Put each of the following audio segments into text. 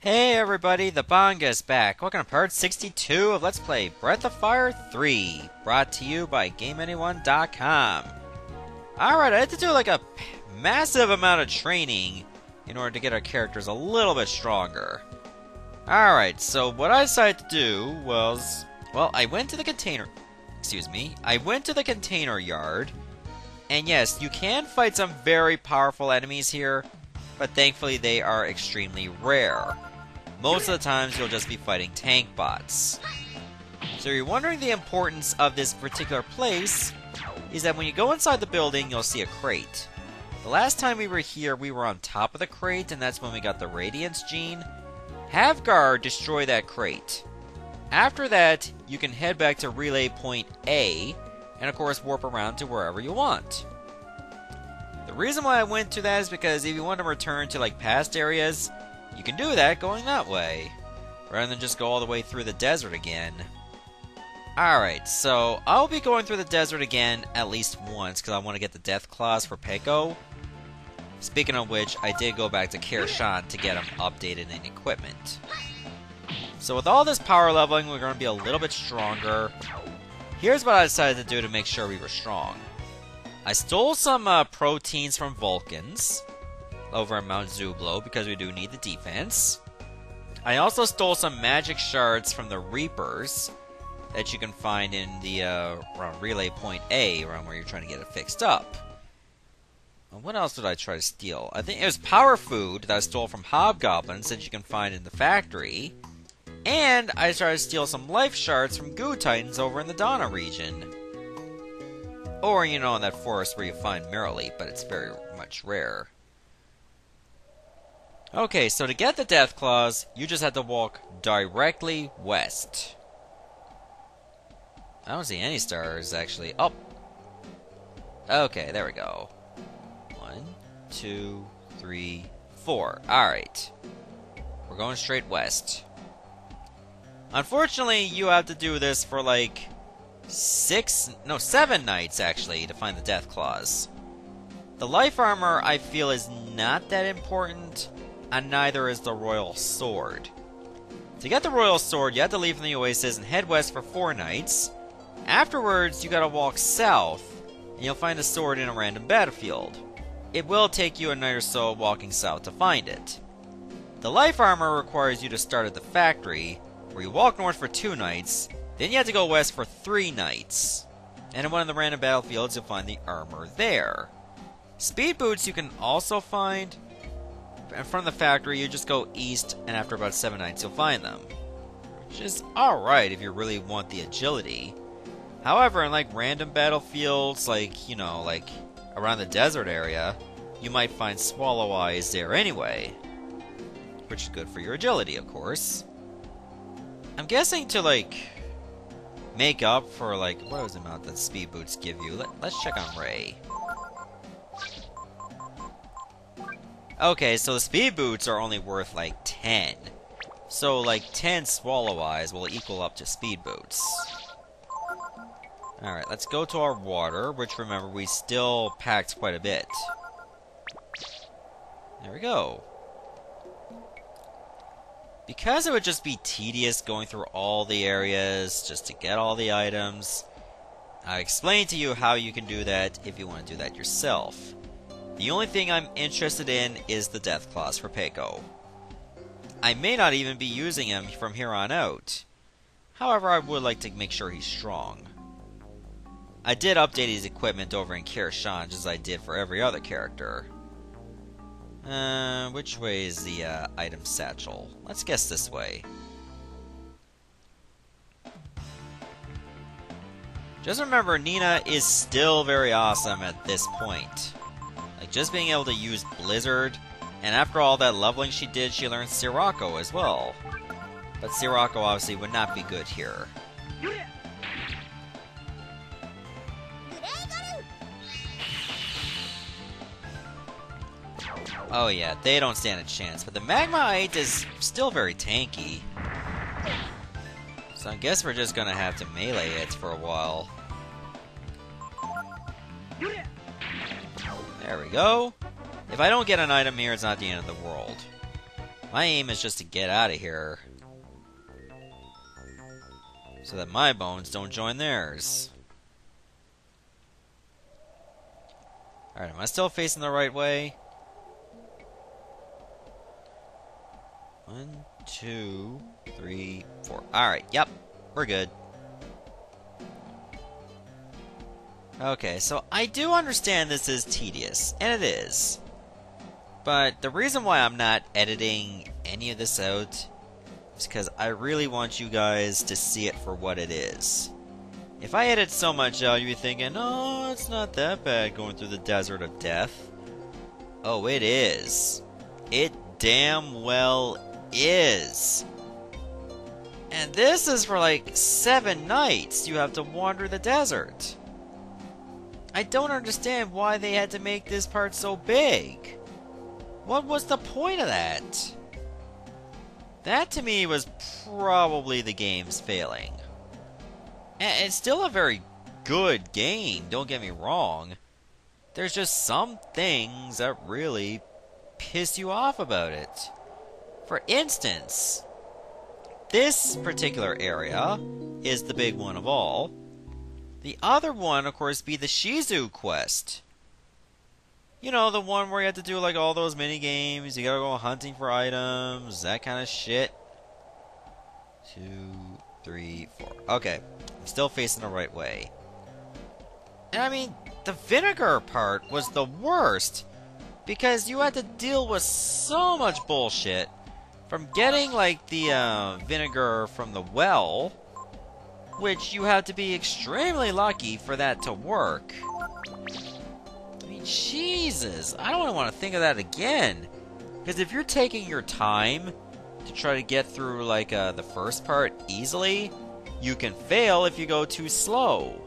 Hey everybody, the Banga is back. Welcome to part 62 of Let's Play Breath of Fire 3, brought to you by GameAnyone.com. Alright, I had to do like a massive amount of training in order to get our characters a little bit stronger. Alright, so what I decided to do was, well, I went to the container yard, and yes, you can fight some very powerful enemies here, but thankfully they are extremely rare. Most of the times you'll just be fighting tank bots. So you're wondering the importance of this particular place is that when you go inside the building, you'll see a crate. The last time we were here, we were on top of the crate, and that's when we got the Radiance Gene. Have guard destroy that crate. After that, you can head back to Relay Point A, and of course warp around to wherever you want. The reason why I went to that is because if you want to return to like past areas, you can do that going that way, rather than just go all the way through the desert again. Alright, so I'll be going through the desert again at least once, because I want to get the death claws for Peco. Speaking of which, I did go back to Kirshan to get them updated in equipment. So with all this power leveling, we're going to be a little bit stronger. Here's what I decided to do to make sure we were strong. I stole some proteins from Vulcans over in Mount Zublo because we do need the defense. I also stole some magic shards from the Reapers that you can find in the around Relay Point A, around where you're trying to get it fixed up. What else did I try to steal? I think it was power food that I stole from Hobgoblins that you can find in the factory. And I tried to steal some life shards from Goo Titans over in the Dana region. Or, you know, in that forest where you find Mirrorleap, but it's very much rare. Okay, so to get the Death Claws, you just have to walk directly west. I don't see any stars, actually. Oh! Okay, there we go. 1, 2, 3, 4. Alright. We're going straight west. Unfortunately, you have to do this for like 7 nights, actually, to find the Death Claws. The life armor, I feel, is not that important, and neither is the Royal Sword. To get the Royal Sword, you have to leave from the Oasis and head west for 4 nights. Afterwards, you gotta walk south, and you'll find the sword in a random battlefield. It will take you a night or so walking south to find it. The life armor requires you to start at the factory, where you walk north for 2 nights, then you have to go west for 3 nights. And in one of the random battlefields, you'll find the armor there. Speed boots you can also find. And from the factory, you just go east, and after about 7 nights, you'll find them. Which is alright if you really want the agility. However, in like random battlefields, like, you know, like around the desert area, you might find Swallow Eyes there anyway. Which is good for your agility, of course. I'm guessing to like make up for like what was the amount that speed boots give you. Let's check on Ray. Okay, so the speed boots are only worth like 10. So like 10 Swallow Eyes will equal up to speed boots. Alright, let's go to our water, which remember we still packed quite a bit. There we go. Because it would just be tedious going through all the areas just to get all the items, I explained to you how you can do that if you want to do that yourself. The only thing I'm interested in is the Death Claws for Peco. I may not even be using him from here on out. However, I would like to make sure he's strong. I did update his equipment over in Kirshan, just as I did for every other character. Which way is the item satchel? Let's guess this way. Just remember, Nina is still very awesome at this point. Like, just being able to use Blizzard, and after all that leveling she did, she learned Sirocco as well. But Sirocco obviously would not be good here. Oh yeah, they don't stand a chance, but the Magmite is still very tanky. So I guess we're just gonna have to melee it for a while. There we go. If I don't get an item here, it's not the end of the world. My aim is just to get out of here, so that my bones don't join theirs. Alright, am I still facing the right way? 1, 2, 3, 4. Alright, yep, we're good. Okay, so I do understand this is tedious, and it is. But the reason why I'm not editing any of this out is because I really want you guys to see it for what it is. If I edit so much out, you'd be thinking, oh, it's not that bad going through the desert of death. Oh, it is. It damn well is. And this is for like 7 nights you have to wander the desert. I don't understand why they had to make this part so big. What was the point of that? That to me was probably the game's failing. And it's still a very good game, don't get me wrong. There's just some things that really piss you off about it. For instance, this particular area is the big one of all. The other one, of course, be the Shizu quest. You know, the one where you have to do like all those mini games, you gotta go hunting for items, that kind of shit. 2, 3, 4. Okay, I'm still facing the right way. And I mean, the vinegar part was the worst, because you had to deal with so much bullshit. From getting like the vinegar from the well, which you have to be extremely lucky for that to work. I mean, Jesus, I don't want to think of that again. Because if you're taking your time to try to get through like the first part easily, you can fail if you go too slow.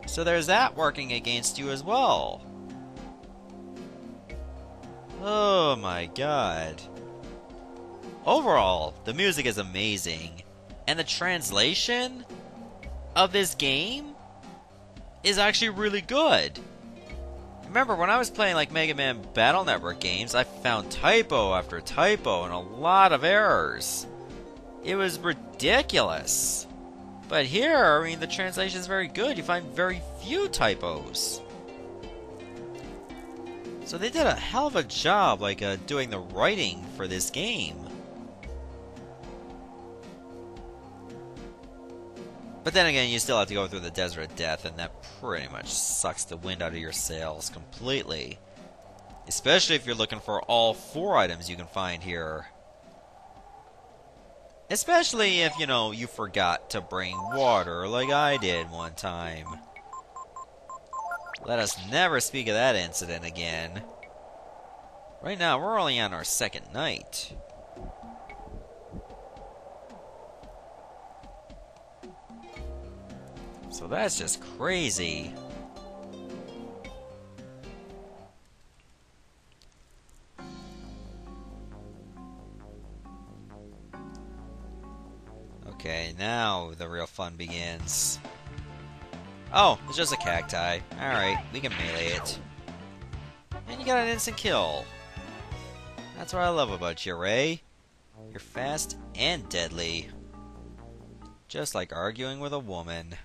So there's that working against you as well. Oh my god. Overall, the music is amazing. And the translation of this game is actually really good. Remember, when I was playing like Mega Man Battle Network games, I found typo after typo and a lot of errors. It was ridiculous. But here, I mean, the translation is very good. You find very few typos. So they did a hell of a job, like, doing the writing for this game. But then again, you still have to go through the Desert of Death, and that pretty much sucks the wind out of your sails completely. Especially if you're looking for all 4 items you can find here. Especially if, you know, you forgot to bring water like I did one time. Let us never speak of that incident again. Right now, we're only on our 2nd night. So that's just crazy. Okay, now the real fun begins. Oh, it's just a cacti. Alright, we can melee it. And you got an instant kill. That's what I love about you, Ray. You're fast and deadly. Just like arguing with a woman.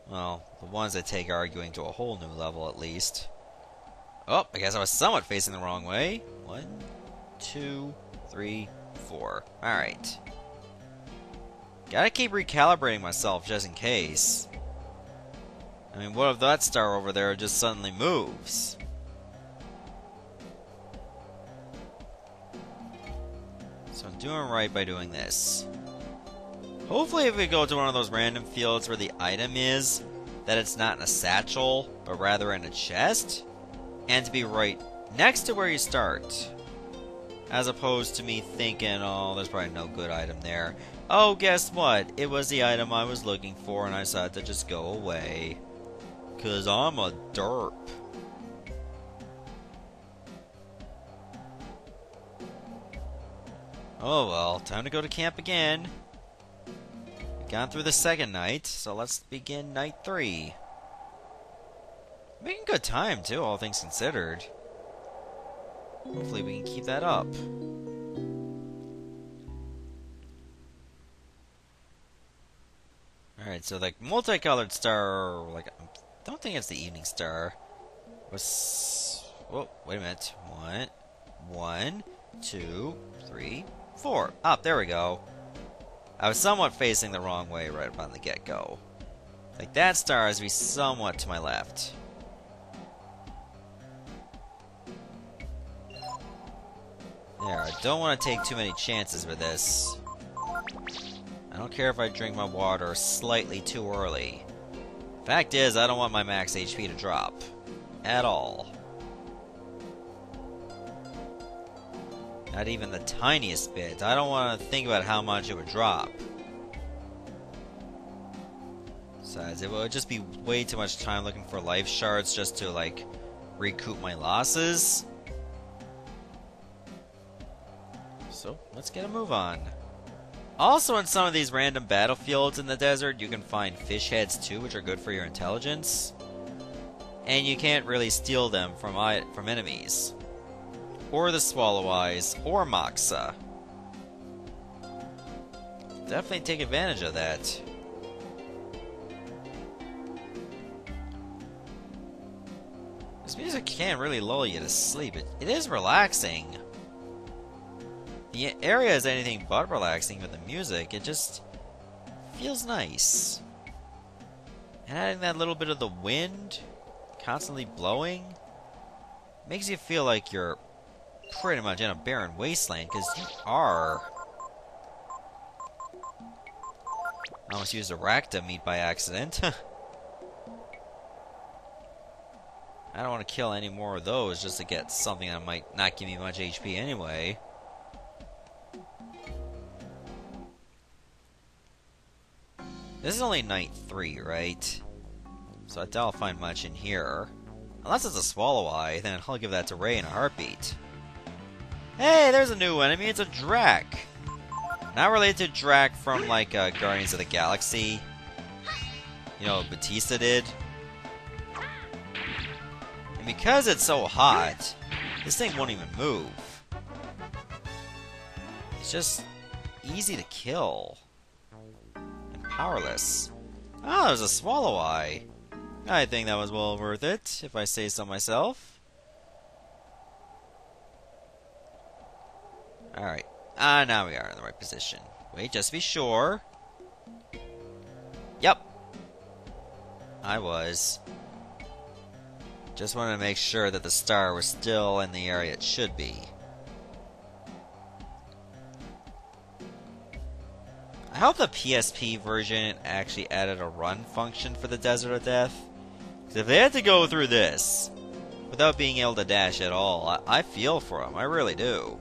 Well, the ones that take arguing to a whole new level, at least. Oh, I guess I was somewhat facing the wrong way. 1, 2, 3, 4. Alright. Gotta keep recalibrating myself just in case. I mean, what if that star over there just suddenly moves? So I'm doing right by doing this. Hopefully if we go to one of those random fields where the item is, that it's not in a satchel, but rather in a chest, and to be right next to where you start. As opposed to me thinking, oh, there's probably no good item there. Oh, guess what? It was the item I was looking for, and I decided to just go away. 'Cause I'm a derp. Oh well, time to go to camp again. Gone through the 2nd night, so let's begin night 3. Making good time too, all things considered. Hopefully we can keep that up. Alright, so like multicolored star, like I don't think it's the evening star. Was whoa, wait a minute. One, two, three, four. Up, there we go. I was somewhat facing the wrong way right up on the get-go. Like that star has to be somewhat to my left. There, I don't want to take too many chances with this. I don't care if I drink my water slightly too early. Fact is, I don't want my max HP to drop. At all. Not even the tiniest bit. I don't want to think about how much it would drop. Besides, it would just be way too much time looking for life shards just to, like, recoup my losses. So, let's get a move on. Also, in some of these random battlefields in the desert, you can find fish heads too, which are good for your intelligence. And you can't really steal them from enemies. Or the Swallow Eyes, or Moxa. Definitely take advantage of that. This music can't really lull you to sleep. It is relaxing. The area is anything but relaxing with the music. It just feels nice. And adding that little bit of the wind constantly blowing makes you feel like you're pretty much in a barren wasteland, because you are. I almost used a Rakta meat by accident. I don't want to kill any more of those just to get something that might not give me much HP anyway. This is only night 3, right? So I doubt I'll find much in here. Unless it's a Swallow Eye, then I'll give that to Ray in a heartbeat. Hey, there's a new enemy. It's a Drac. Not related to Drac from, like, Guardians of the Galaxy. You know, Batista did. And because it's so hot, this thing won't even move. It's just easy to kill. And powerless. Oh, there's a Swallow Eye. I think that was well worth it, if I say so myself. Alright. Now we are in the right position. Wait, just to be sure. Yep. I was. Just wanted to make sure that the star was still in the area it should be. I hope the PSP version actually added a run function for the Desert of Death. Because if they had to go through this without being able to dash at all, I feel for them. I really do.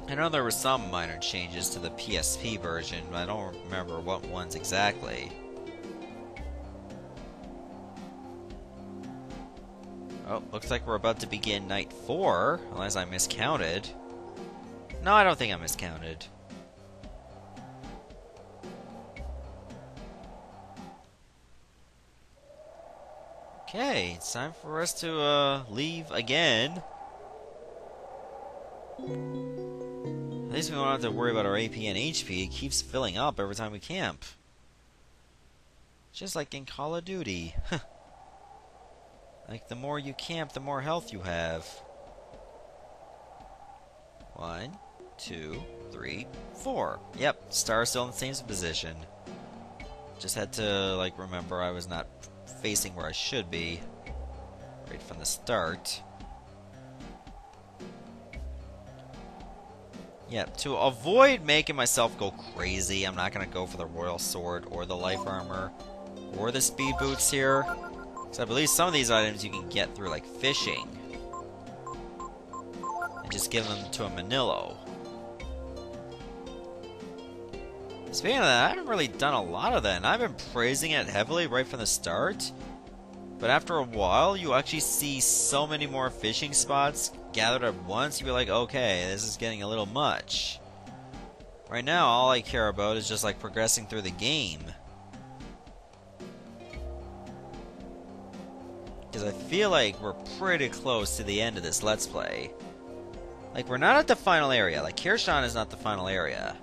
I know there were some minor changes to the PSP version, but I don't remember what ones exactly. Oh, looks like we're about to begin night 4, unless I miscounted. No, I don't think I miscounted. Okay, it's time for us to leave again. At least we don't have to worry about our AP and HP. It keeps filling up every time we camp. Just like in Call of Duty. Like, the more you camp, the more health you have. 1, 2, 3, 4. Yep, star's still in the same position. Just had to, like, remember I was not facing where I should be right from the start. Yeah, to avoid making myself go crazy, I'm not going to go for the Royal Sword or the Life Armor or the Speed Boots here. Because I believe some of these items you can get through, like, fishing. And just give them to a Manillo. Speaking of that, I haven't really done a lot of that, and I've been praising it heavily right from the start. But after a while, you actually see so many more fishing spots gathered at once, you'll be like, okay, this is getting a little much. Right now, all I care about is just, like, progressing through the game. Because I feel like we're pretty close to the end of this Let's Play. Like, we're not at the final area. Like, Kirshan is not the final area.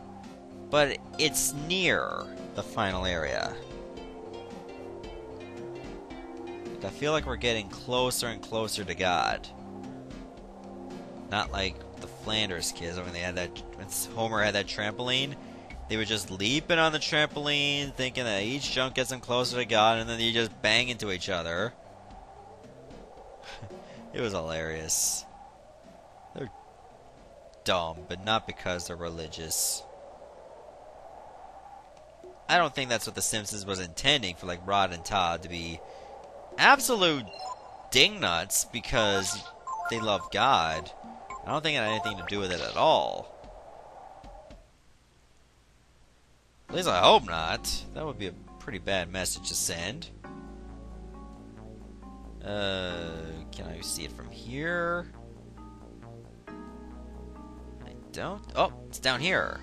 But it's near the final area. Like, I feel like we're getting closer and closer to God. Not like the Flanders kids when they had that, when Homer had that trampoline. They were just leaping on the trampoline, thinking that each jump gets them closer to God, and then they just bang into each other. It was hilarious. They're dumb, but not because they're religious. I don't think that's what The Simpsons was intending for, like, Rod and Todd to be absolute dingnuts because they love God. I don't think it had anything to do with it at all. At least I hope not. That would be a pretty bad message to send. Can I see it from here? I don't. Oh, it's down here.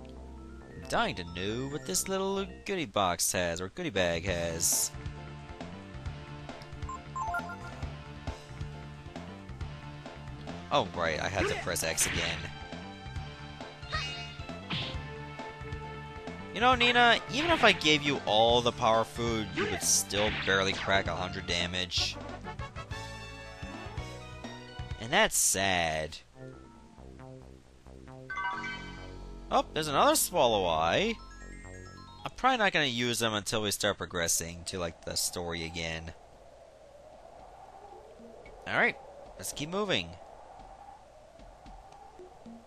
I'm dying to know what this little goodie box has, or goodie bag has. Oh, right, I had to press X again. You know, Nina, even if I gave you all the power food, you would still barely crack 100 damage. And that's sad. Oh, there's another Swallow Eye. I'm probably not going to use them until we start progressing to, like, the story again. Alright, let's keep moving.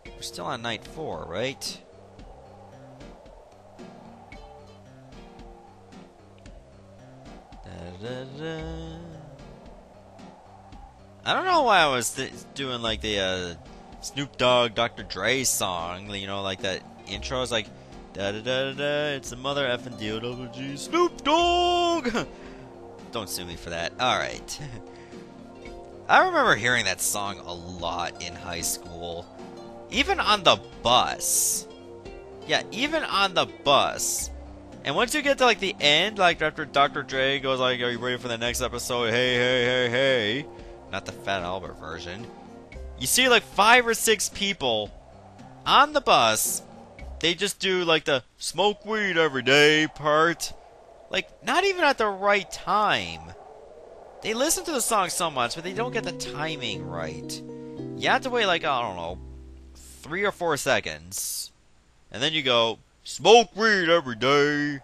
We're still on night 4, right? I don't know why I was doing like the Snoop Dogg Dr. Dre song, you know, like that intro is like da da da da da, it's the mother effing D-O-double-G Snoop Dogg. Don't sue me for that. Alright. I remember hearing that song a lot in high school. Even on the bus. Yeah, even on the bus. And once you get to like the end, like after Dr. Dre goes like, "Are you ready for the next episode? Hey, hey, hey, hey." Not the Fat Albert version. You see like 5 or 6 people on the bus. They just do like the smoke weed every day part. Like, not even at the right time. They listen to the song so much, but they don't get the timing right. You have to wait like, I don't know, 3 or 4 seconds. And then you go, "Smoke weed every day."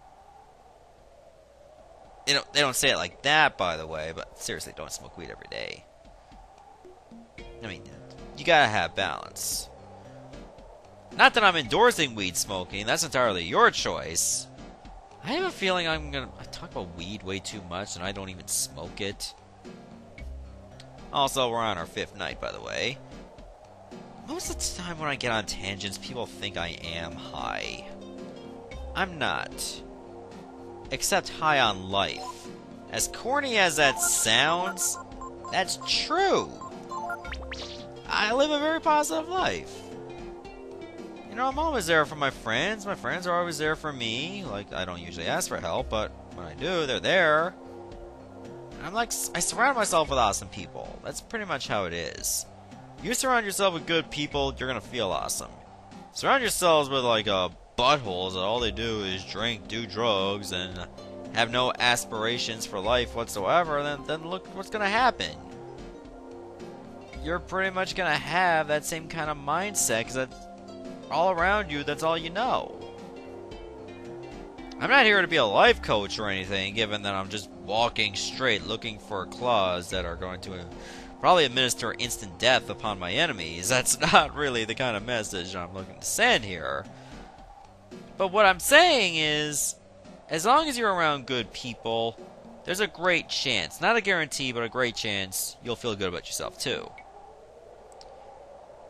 They don't say it like that, by the way, but seriously, don't smoke weed every day. I mean, you gotta have balance. Not that I'm endorsing weed smoking, that's entirely your choice. I have a feeling I talk about weed way too much and I don't even smoke it. Also, we're on our 5th night, by the way. Most of the time when I get on tangents, people think I am high. I'm not. Except high on life. As corny as that sounds, that's true. I live a very positive life. You know, I'm always there for my friends. My friends are always there for me. Like, I don't usually ask for help, but when I do, they're there. I'm like, I surround myself with awesome people. That's pretty much how it is. You surround yourself with good people, you're gonna feel awesome. Surround yourselves with, like, buttholes that all they do is drink, do drugs, and have no aspirations for life whatsoever, then look what's gonna happen. You're pretty much gonna have that same kind of mindset, because that's all around you, that's all you know. I'm not here to be a life coach or anything, given that I'm just walking straight looking for claws that are going to probably administer instant death upon my enemies. That's not really the kind of message I'm looking to send here. But what I'm saying is, as long as you're around good people, there's a great chance, not a guarantee, but a great chance, you'll feel good about yourself too.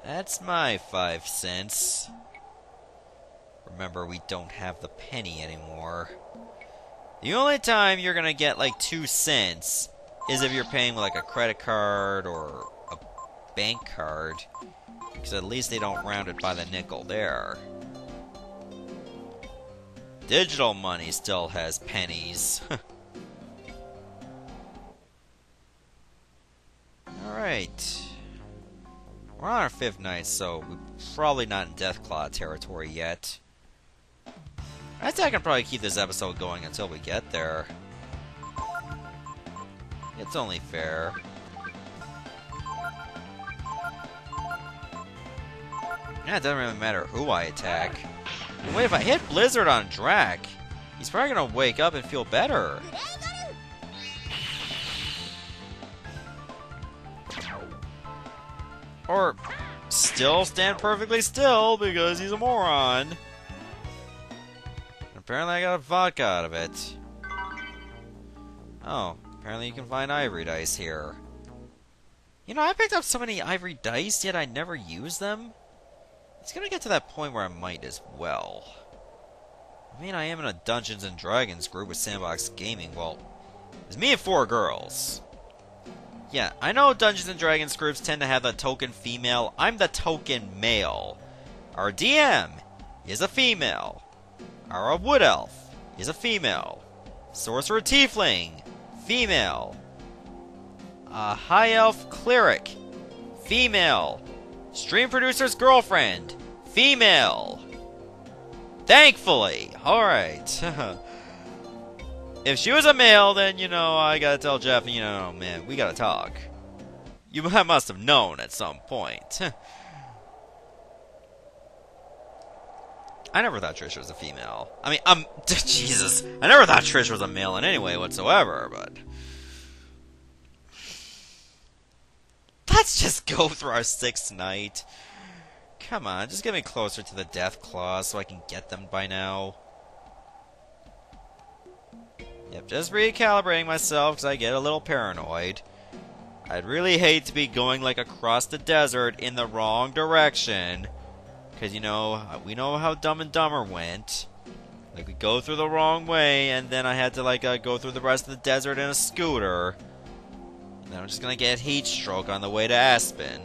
That's my 5 cents. Remember, we don't have the penny anymore. The only time you're gonna get like 2 cents is if you're paying with like a credit card or a bank card, because at least they don't round it by the nickel there. Digital money still has pennies. Alright. We're on our 5th night, so we're probably not in Deathclaw territory yet. I think I can probably keep this episode going until we get there. It's only fair. Yeah, it doesn't really matter who I attack. Wait, if I hit Blizzard on Drac, he's probably gonna wake up and feel better. Or still stand perfectly still because he's a moron. Apparently I got a vodka out of it. Oh, apparently you can find ivory dice here. You know, I picked up so many ivory dice, yet I never use them. It's gonna get to that point where I might as well. I mean, I am in a Dungeons and Dragons group with Sandbox Gaming. Well, it's me and 4 girls. Yeah, I know Dungeons and Dragons groups tend to have the token female. I'm the token male. Our DM is a female. Our Wood Elf is a female. Sorcerer Tiefling, female. High Elf Cleric, female. Stream Producer's Girlfriend, female. Thankfully. Alright. If she was a male, then, you know, I gotta tell Jeff, you know, man, we gotta talk. You must have known at some point. I never thought Trish was a female. I mean, Jesus. I never thought Trish was a male in any way whatsoever, but... Let's just go through our 6th night. Come on, just get me closer to the Death Claws so I can get them by now. Yep, just recalibrating myself because I get a little paranoid. I'd really hate to be going like across the desert in the wrong direction. Because, you know, we know how Dumb and Dumber went. Like, we go through the wrong way, and then I had to, like, go through the rest of the desert in a scooter. And then I'm just gonna get heat stroke on the way to Aspen.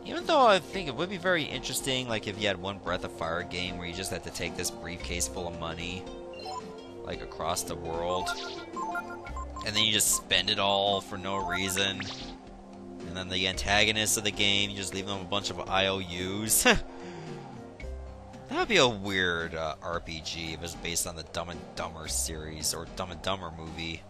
Even though I think it would be very interesting, like, if you had one Breath of Fire game where you just had to take this briefcase full of money, like, across the world. And then you just spend it all for no reason. And then the antagonists of the game, you just leave them a bunch of IOUs. That would be a weird RPG if it was based on the Dumb and Dumber series, or Dumb and Dumber movie.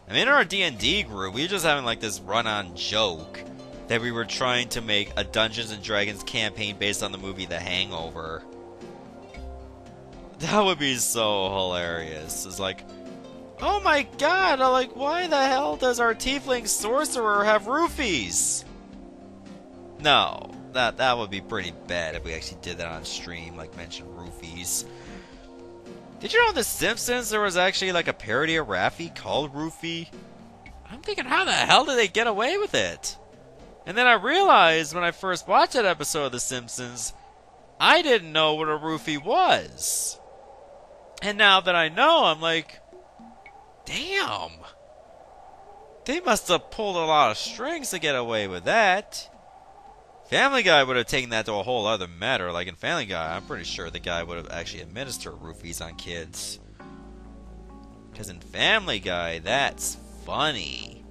I mean, in our D&D group, we were just having like this run-on joke that we were trying to make a Dungeons and Dragons campaign based on the movie The Hangover. That would be so hilarious. It's like, oh my god, like, why the hell does our tiefling sorcerer have roofies? No, that would be pretty bad if we actually did that on stream, like mention roofies. Did you know in The Simpsons there was actually like a parody of Raffi called Roofie? I'm thinking, how the hell did they get away with it? And then I realized when I first watched that episode of The Simpsons, I didn't know what a roofie was. And now that I know, I'm like, damn. They must have pulled a lot of strings to get away with that. Family Guy would have taken that to a whole other matter. Like in Family Guy, I'm pretty sure the guy would have actually administered roofies on kids. Because in Family Guy, that's funny.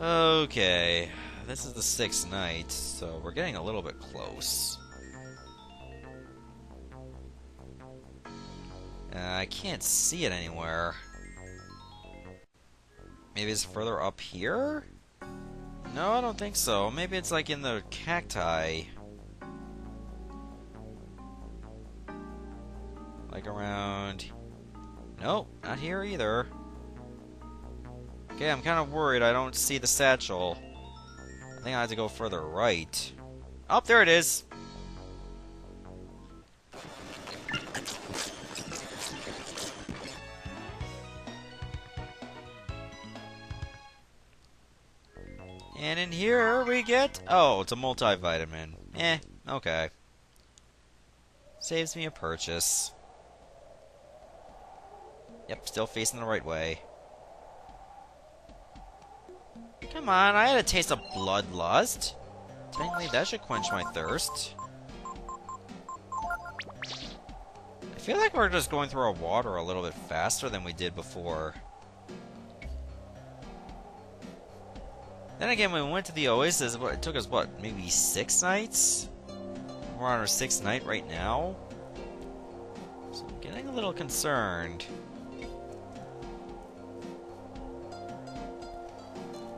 Okay, this is the 6th night, so we're getting a little bit close. I can't see it anywhere. Maybe it's further up here? No, I don't think so. Maybe it's like in the cacti. Like around... Nope, not here either. Okay, I'm kind of worried I don't see the satchel. I think I have to go further right. Oh, there it is! And in here we get... Oh, it's a multivitamin. Okay. Saves me a purchase. Yep, still facing the right way. Come on, I had a taste of bloodlust. Technically, that should quench my thirst. I feel like we're just going through our water a little bit faster than we did before. Then again, when we went to the Oasis, it took us, what, maybe 6 nights? We're on our 6th night right now. So I'm getting a little concerned.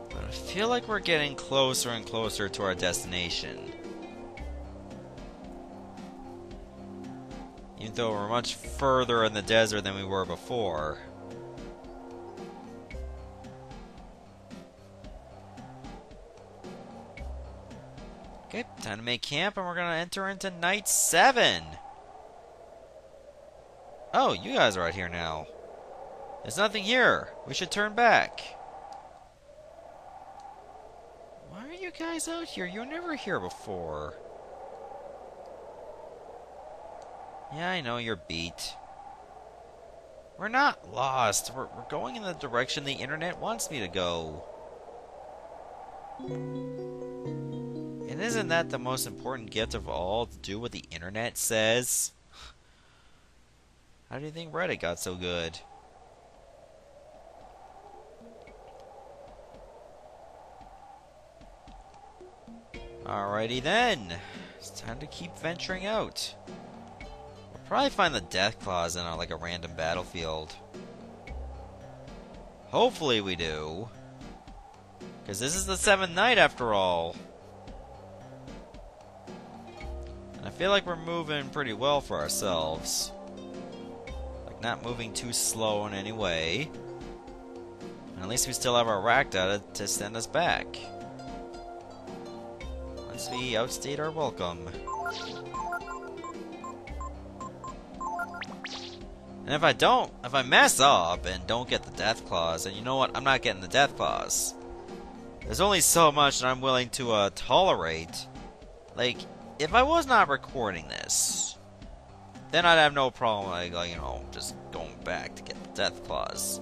But I feel like we're getting closer and closer to our destination. Even though we're much further in the desert than we were before. Okay, time to make camp, and we're gonna enter into night 7. Oh, you guys are out here now. There's nothing here. We should turn back. Why are you guys out here? You were never here before. Yeah, I know you're beat. We're not lost. We're going in the direction the internet wants me to go. And isn't that the most important gift of all, to do what the internet says? How do you think Reddit got so good? Alrighty then. It's time to keep venturing out. We'll probably find the death claws in like a random battlefield. Hopefully we do. Because this is the 7th night after all. And I feel like we're moving pretty well for ourselves. Like, not moving too slow in any way. And at least we still have our Rakta to send us back. Once we outstate our welcome. And if I mess up and don't get the death claws, then you know what? I'm not getting the death claws. There's only so much that I'm willing to tolerate. Like, if I was not recording this, then I'd have no problem, like, you know, just going back to get the death claws.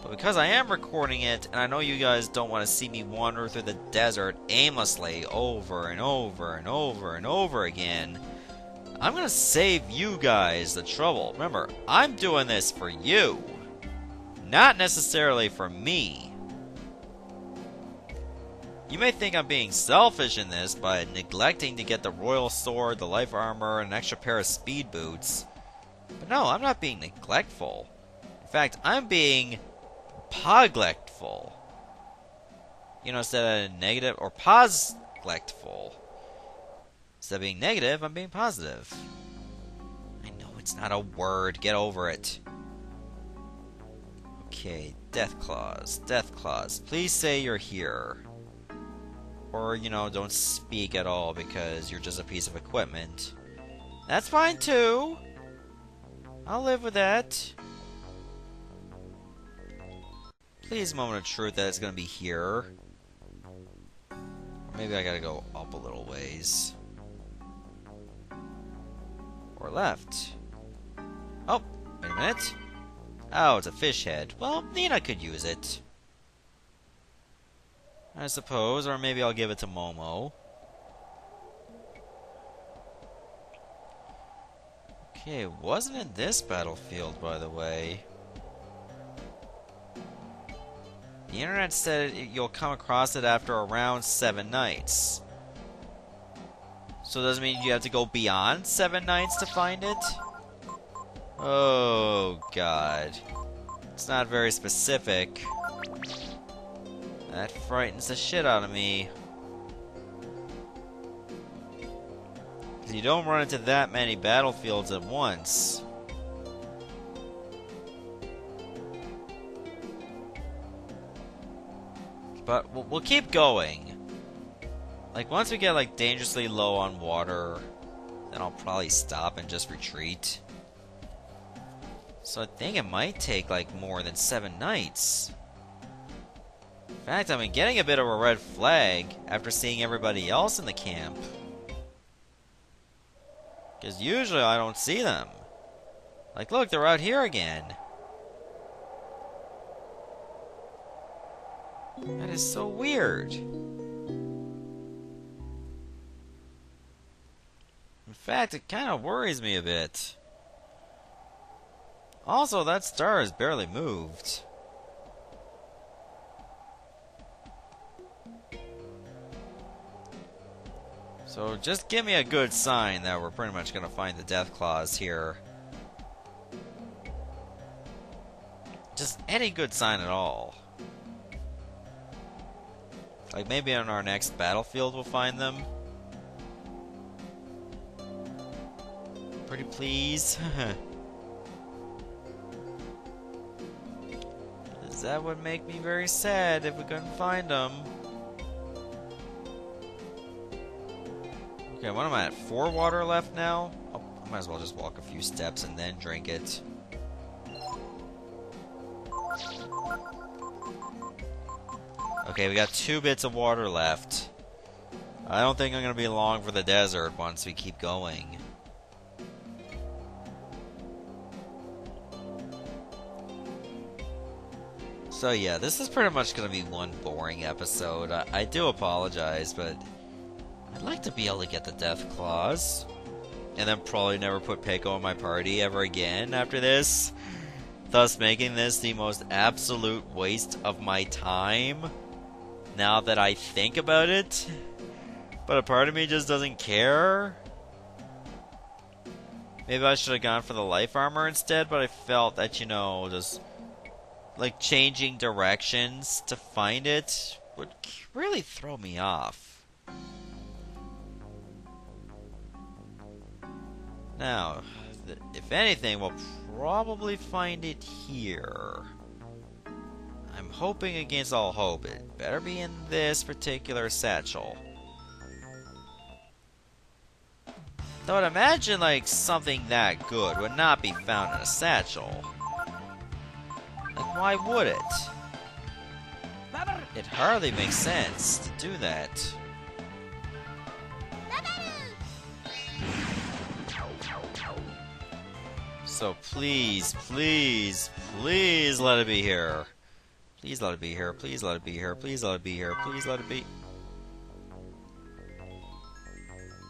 But because I am recording it, and I know you guys don't want to see me wander through the desert aimlessly over and over and over and over again, I'm gonna save you guys the trouble. Remember, I'm doing this for you, not necessarily for me. You may think I'm being selfish in this by neglecting to get the royal sword, the life armor, and an extra pair of speed boots. But no, I'm not being neglectful. In fact, I'm being poglectful. You know, instead of negative, or posglectful. Instead of being negative, I'm being positive. I know it's not a word. Get over it. Okay, death claws. Death claws. Please say you're here. Or, you know, don't speak at all because you're just a piece of equipment. That's fine too. I'll live with that. Please, moment of truth that it's gonna be here. Or maybe I gotta go up a little ways. Or left. Oh, wait a minute. Oh, it's a fish head. Well, Nina could use it. I suppose, or maybe I'll give it to Momo. Okay, it wasn't in this battlefield, by the way. The internet said you'll come across it after around 7 nights. So does it mean you have to go beyond 7 nights to find it? Oh, God. It's not very specific. That frightens the shit out of me. Because you don't run into that many battlefields at once. But we'll keep going. Like, once we get, like, dangerously low on water, then I'll probably stop and just retreat. So I think it might take, like, more than 7 nights. In fact, I've been getting a bit of a red flag after seeing everybody else in the camp. Because usually I don't see them. Like, look, they're out here again. That is so weird. In fact, it kind of worries me a bit. Also, that star has barely moved. So just give me a good sign that we're pretty much gonna find the death claws here. Just any good sign at all. Like maybe on our next battlefield we'll find them. Pretty please. That would make me very sad if we couldn't find them. Okay, what am I at? 4 water left now? Oh, I might as well just walk a few steps and then drink it. Okay, we got 2 bits of water left. I don't think I'm gonna be long for the desert once we keep going. So yeah, this is pretty much gonna be one boring episode. I do apologize, but I'd like to be able to get the death claws. And then probably never put Peco in my party ever again after this. Thus making this the most absolute waste of my time. Now that I think about it. But a part of me just doesn't care. Maybe I should have gone for the life armor instead, but I felt that, you know, just like changing directions to find it would really throw me off. Now, if anything, we'll probably find it here. I'm hoping against all hope. It better be in this particular satchel. Though I'd imagine like something that good would not be found in a satchel. Like, why would it? It hardly makes sense to do that. So please, please, please let it be here. Please let it be here. Please let it be here. Please let it be here. Please let it be.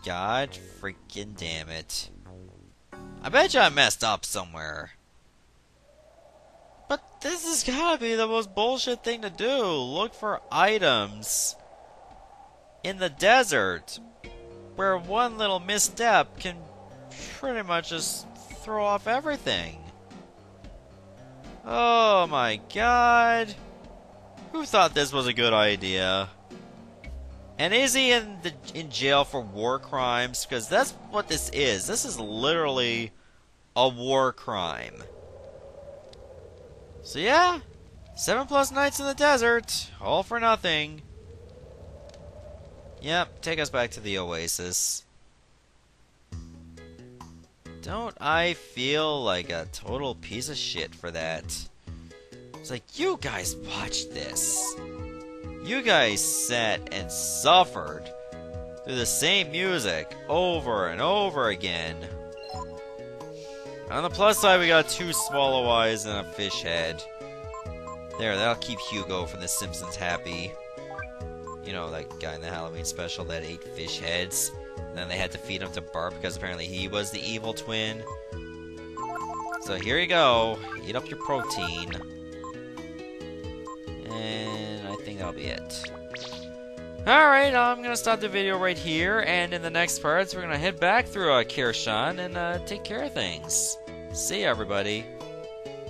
God freaking damn it. I bet you I messed up somewhere. But this has gotta be the most bullshit thing to do. Look for items in the desert where one little misstep can pretty much just throw off everything. Oh my god. Who thought this was a good idea? And is he in jail for war crimes? Because that's what this is. This is literally a war crime. So yeah, 7+ nights in the desert, all for nothing. Yep, take us back to the oasis. Don't I feel like a total piece of shit for that? It's like, you guys watched this. You guys sat and suffered through the same music over and over again. On the plus side, we got 2 swallow eyes and a fish head. There, that'll keep Hugo from The Simpsons happy. You know, that guy in the Halloween special that ate fish heads. And then they had to feed him to Bart because apparently he was the evil twin. So here you go. Eat up your protein. And I think that'll be it. Alright, I'm gonna stop the video right here, and in the next parts, we're gonna head back through Kirshan and take care of things. See ya, everybody.